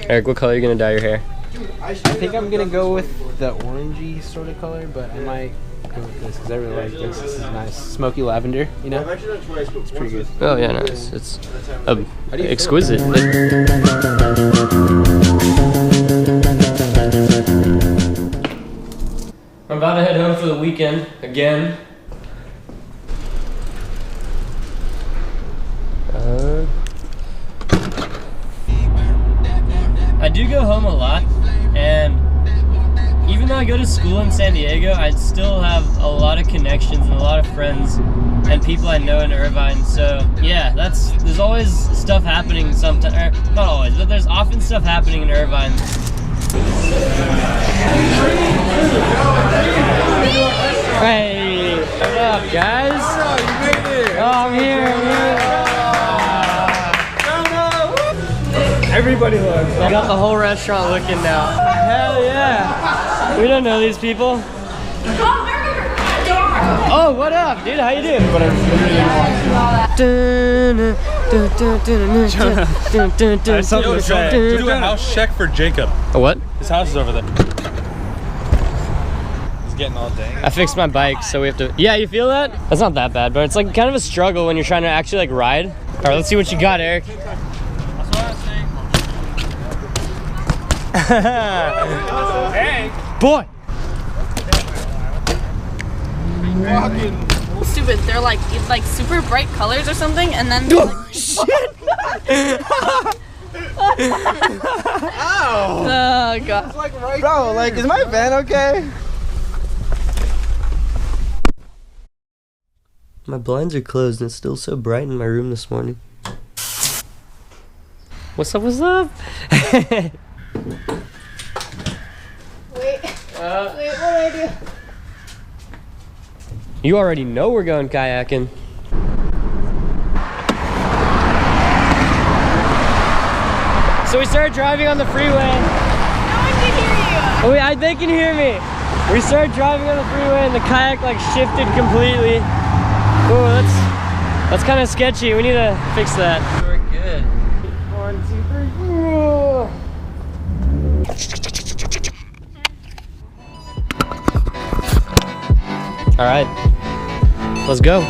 Eric, what color are you gonna dye your hair? I think I'm gonna go with the orangey sort of color, but I might go with this because I really like this. This is nice, smoky lavender. You know, it's pretty good. Oh yeah, no, it's exquisite. I'm about to head home for the weekend again. I do go home a lot, and even though I go to school in San Diego, I still have a lot of connections and a lot of friends and people I know in Irvine. So yeah, there's always stuff happening sometimes, not always, but there's often stuff happening in Irvine. Hey, what up, guys? Oh, I'm here. Everybody looks. I got the whole restaurant looking now. Hell yeah. We don't know these people. Oh, what up, dude? How you doing? Do a house check for Jacob. A what? His house is over there. He's getting all dang. I fixed my bike, so we have to. Yeah, you feel that? That's not that bad, but it's like kind of a struggle when you're trying to actually like ride. All right, let's see what you got, Eric. Hey! Boy! Stupid. They're like super bright colors or something, and then Oh, shit! Ow! Oh god. It's like right Bro, like, is my van okay? My blinds are closed and it's still so bright in my room this morning. What's up, what's up? Wait. Wait, what do I do? You already know we're going kayaking. So we started driving on the freeway. No one can hear you. Oh, they can hear me. We started driving on the freeway and the kayak like shifted completely. Oh, that's kind of sketchy. We need to fix that. We're good. 1, 2, 3. All right, let's go.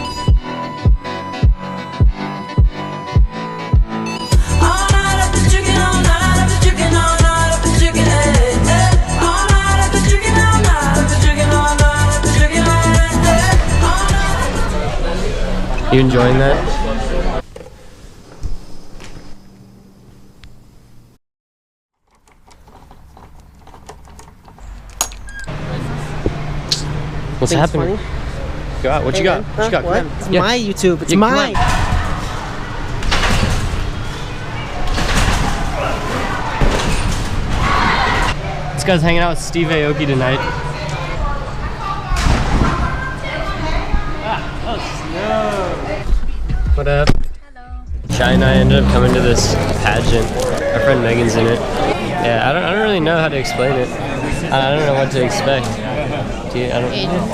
You enjoying that? What's happening? Go out. What you got? What you got? What? It's my YouTube. It's mine. This guy's hanging out with Steve Aoki tonight. What up? Hello. Shy and I ended up coming to this pageant. Our friend Megan's in it. Yeah, I don't really know how to explain it. I don't know what to expect. Asians.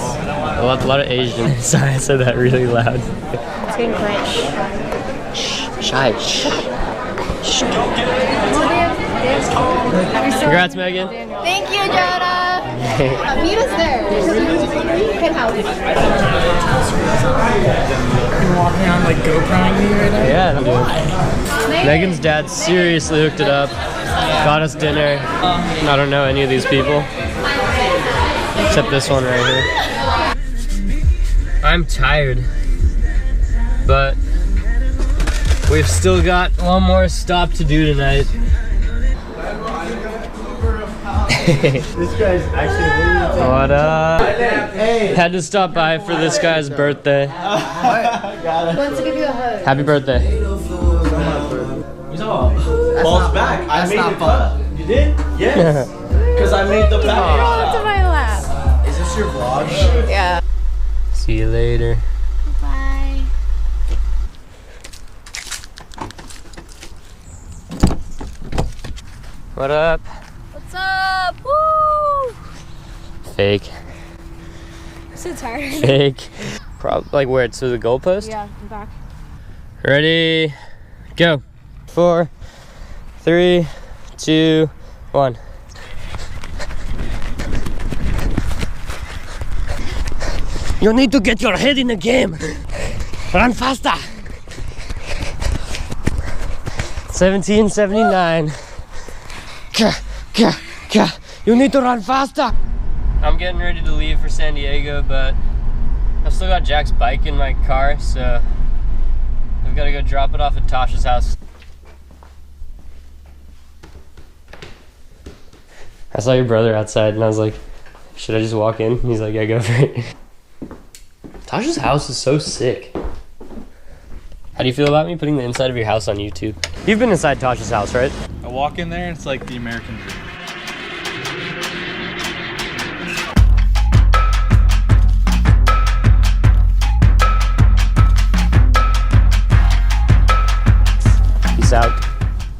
A lot of Asians. Sorry, I said that really loud. It's getting quiet. Shy. Congrats, Megan. Thank you, Jonah. Meet us there. Penthouse. You're walking around like GoProing me right now? Yeah, I'm doing. Megan's dad seriously hooked it up. Got us dinner. I don't know any of these people. Except this one right here. I'm tired. But we've still got one more stop to do tonight. This guy's actually what up? Hey. Had to stop by for this guy's birthday. Wants to give you a hug. Happy birthday. Balls back. I made the cut. You did? Yes. Because I made the back. Roll to my lap. Is this your vlog? Yeah. See you later. Bye. What up? What's up? Woo! Fake. I'm so tired. Fake. Like where? To the goalpost? Yeah, I'm back. Ready? Go. 4, 3, 2, 1. You need to get your head in the game. Run faster. 1779. You need to run faster. I'm getting ready to leave for San Diego, but I've still got Jack's bike in my car, so I've got to go drop it off at Tasha's house. I saw your brother outside and I was like, should I just walk in? He's like, yeah, go for it. Tasha's house is so sick. How do you feel about me putting the inside of your house on YouTube? You've been inside Tasha's house, right? I walk in there and it's like the American dream. Peace out.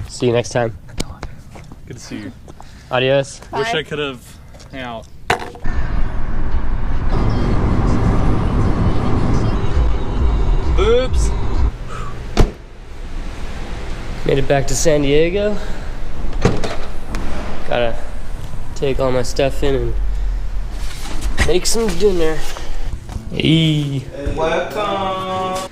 See you next time. Good to see you. Adios. Wish I could have hung out. Oops. Made it back to San Diego. Gotta take all my stuff in and make some dinner. Hey. Welcome.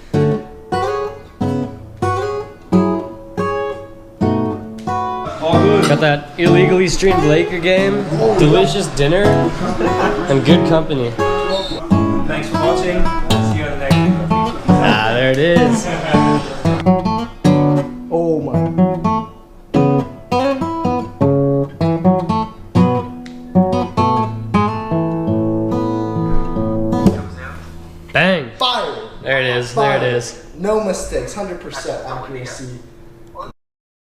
Got that illegally streamed Laker game, delicious dinner, and good company. Thanks for watching. See you on the next video. Ah, there it is. Oh my. Bang. Fire! There it is. There it is. No mistakes, 100% accuracy.